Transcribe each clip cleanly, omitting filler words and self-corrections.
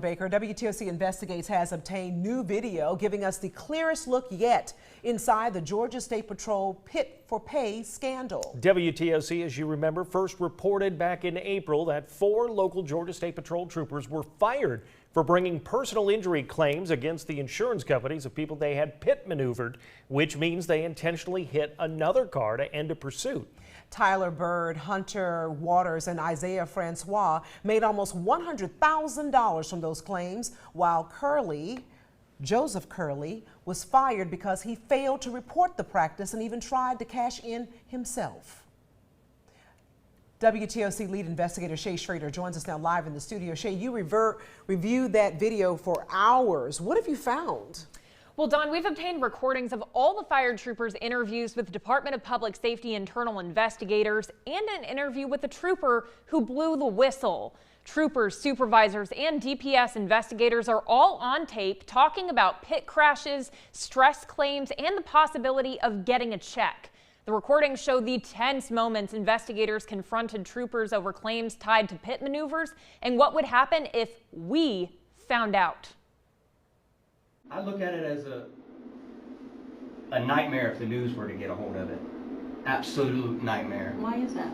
Baker, WTOC Investigates has obtained new video giving us the clearest look yet inside the Georgia State Patrol pit for pay scandal. WTOC, as you remember, first reported back in April that 4 local Georgia State Patrol troopers were fired for bringing personal injury claims against the insurance companies of people they had pit maneuvered, which means they intentionally hit another car to end a pursuit. Tyler Bird, Hunter Waters, and Isaiah Francois made almost $100,000 from those claims, while Joseph Curley, was fired because he failed to report the practice and even tried to cash in himself. WTOC lead investigator Shay Schrader joins us now live in the studio. Shay, you reviewed that video for hours. What have you found? Well, Dawn, we've obtained recordings of all the fired troopers' interviews with the Department of Public Safety internal investigators and an interview with the trooper who blew the whistle. Troopers, supervisors, and DPS investigators are all on tape talking about pit crashes, stress claims, and the possibility of getting a check. The recordings show the tense moments investigators confronted troopers over claims tied to pit maneuvers and what would happen if we found out. I look at it as a nightmare if the news were to get a hold of it. Absolute nightmare. Why is that?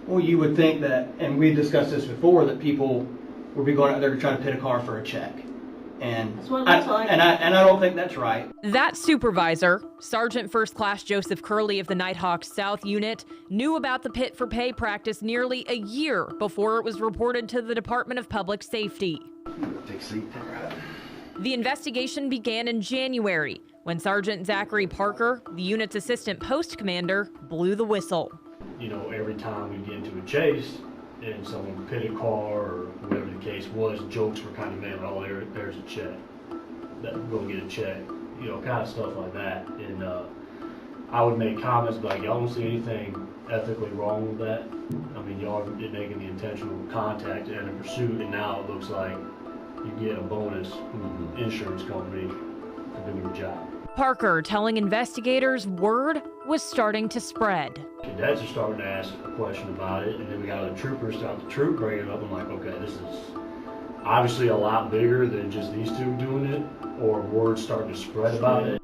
Well, you would think that, and we discussed this before, that people would be going out there to try to pit a car for a check. And that's what it looks like. And I don't think that's right. That supervisor, Sergeant First Class Joseph Curley of the Nighthawks South Unit, knew about the pit for pay practice nearly a year before it was reported to the Department of Public Safety. Take a seat. The investigation began in January when Sergeant Zachary Parker, the unit's assistant post commander, blew the whistle. You know, every time we get into a chase and someone pit a car or whatever the case was, jokes were kind of made, oh, there's a check. Go get a check. You know, kind of stuff like that. And I would make comments like, y'all don't see anything ethically wrong with that. I mean, y'all are making the intentional contact and a pursuit, and now it looks like you get a bonus from the insurance company for doing your job. Parker telling investigators word was starting to spread. Cadets are starting to ask a question about it, and then we got other troopers start the troop bringing it up. I'm like, okay, this is obviously a lot bigger than just these two doing it, or word starting to spread about it.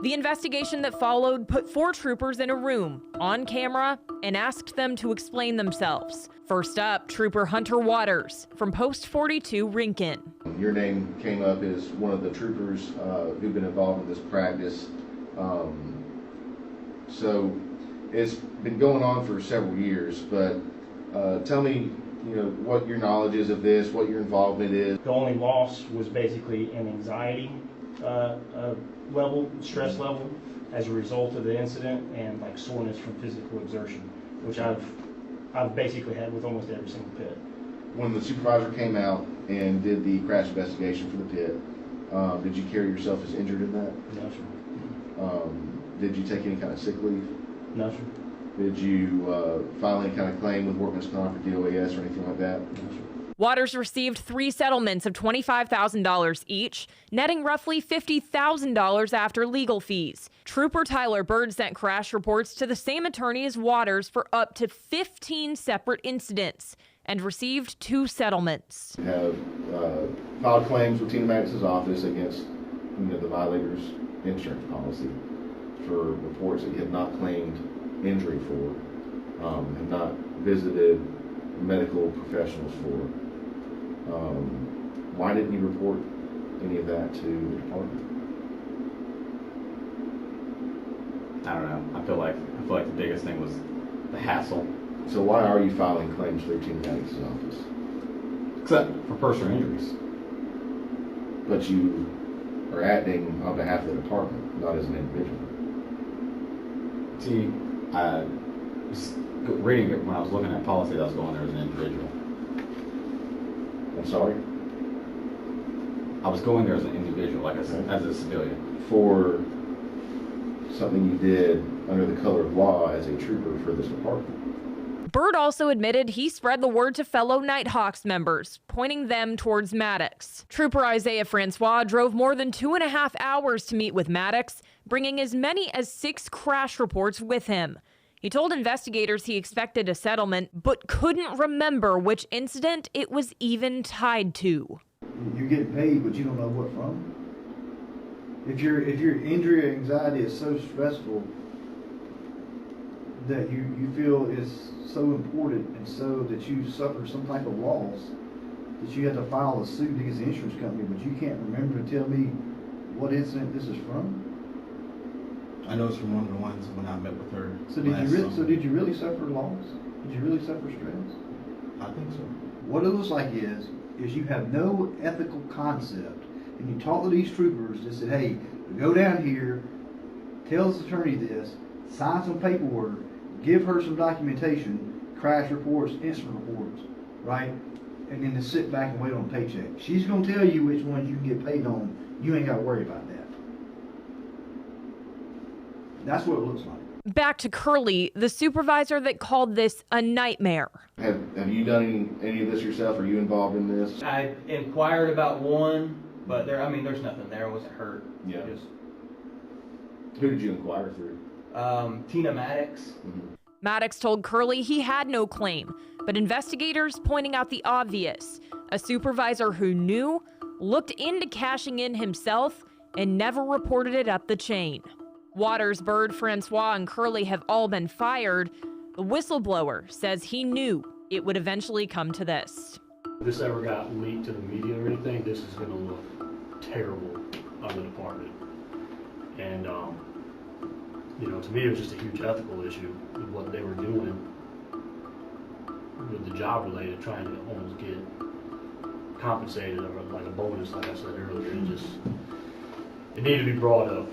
The investigation that followed put 4 troopers in a room, on camera, and asked them to explain themselves. First up, Trooper Hunter Waters from Post 42 Rincon. Your name came up as one of the troopers who've been involved in this practice. So it's been going on for several years, but tell me, you know, what your knowledge is of this, what your involvement is. The only loss was basically an anxiety level, stress level, as a result of the incident, and like soreness from physical exertion, which I've basically had with almost every single pit. When the supervisor came out and did the crash investigation for the pit, did you carry yourself as injured in that? No, sir. Did you take any kind of sick leave? No, sir. Did you file any kind of claim with workman's comp or DOAS or anything like that? No, sir. Waters received 3 settlements of $25,000 each, netting roughly $50,000 after legal fees. Trooper Tyler Bird sent crash reports to the same attorney as Waters for up to 15 separate incidents and received 2 settlements. Have filed claims with Tina Maddox's office against the violators' insurance policy for reports that you have not claimed injury for, have not visited medical professionals for. Why didn't you report any of that to the department? I don't know. I feel like the biggest thing was the hassle. So why are you filing claims through Tina Maddox's office? Except for personal injuries. But you are acting on behalf of the department, not as an individual. See, I was reading it when I was looking at policy that I was going there as an individual. I'm sorry? I was going there as an individual, like as a civilian. For something you did under the color of law as a trooper for this department. Bird also admitted he spread the word to fellow Nighthawks members, pointing them towards Maddox. Trooper Isaiah Francois drove more than 2.5 hours to meet with Maddox, bringing as many as 6 crash reports with him. He told investigators he expected a settlement, but couldn't remember which incident it was even tied to. You're getting paid, but you don't know what from. If your injury or anxiety is so stressful that you feel is so important and so that you suffer some type of loss that you have to file a suit against the insurance company, but you can't remember to tell me what incident this is from. I know it's from one of the ones when I met with her. So did you really suffer loss? Did you really suffer stress? I think so. What it looks like is you have no ethical concept, and you talk to these troopers that said, hey, go down here, tell this attorney this, sign some paperwork, give her some documentation, crash reports, incident reports, right? And then to sit back and wait on a paycheck. She's going to tell you which ones you can get paid on. You ain't got to worry about that. That's what it looks like. Back to Curley, the supervisor that called this a nightmare. Have you done any of this yourself? Are you involved in this? I inquired about one, but there's nothing there. I wasn't hurt. Yeah. Just, who did you inquire through? Tina Maddox. Mm-hmm. Maddox told Curley he had no claim, but investigators pointing out the obvious. A supervisor who knew, looked into cashing in himself, and never reported it up the chain. Waters, Bird, Francois, and Curley have all been fired. The whistleblower says he knew it would eventually come to this. If this ever got leaked to the media or anything, this is going to look terrible on the department. And, to me, it was just a huge ethical issue with what they were doing with the job related, trying to almost get compensated or like a bonus, like I said earlier. It needed to be brought up.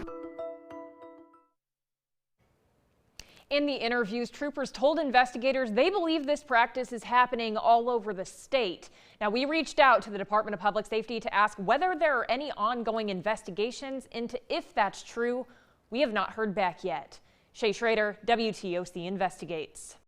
In the interviews, troopers told investigators they believe this practice is happening all over the state. Now, we reached out to the Department of Public Safety to ask whether there are any ongoing investigations into if that's true. We have not heard back yet. Shay Schrader, WTOC Investigates.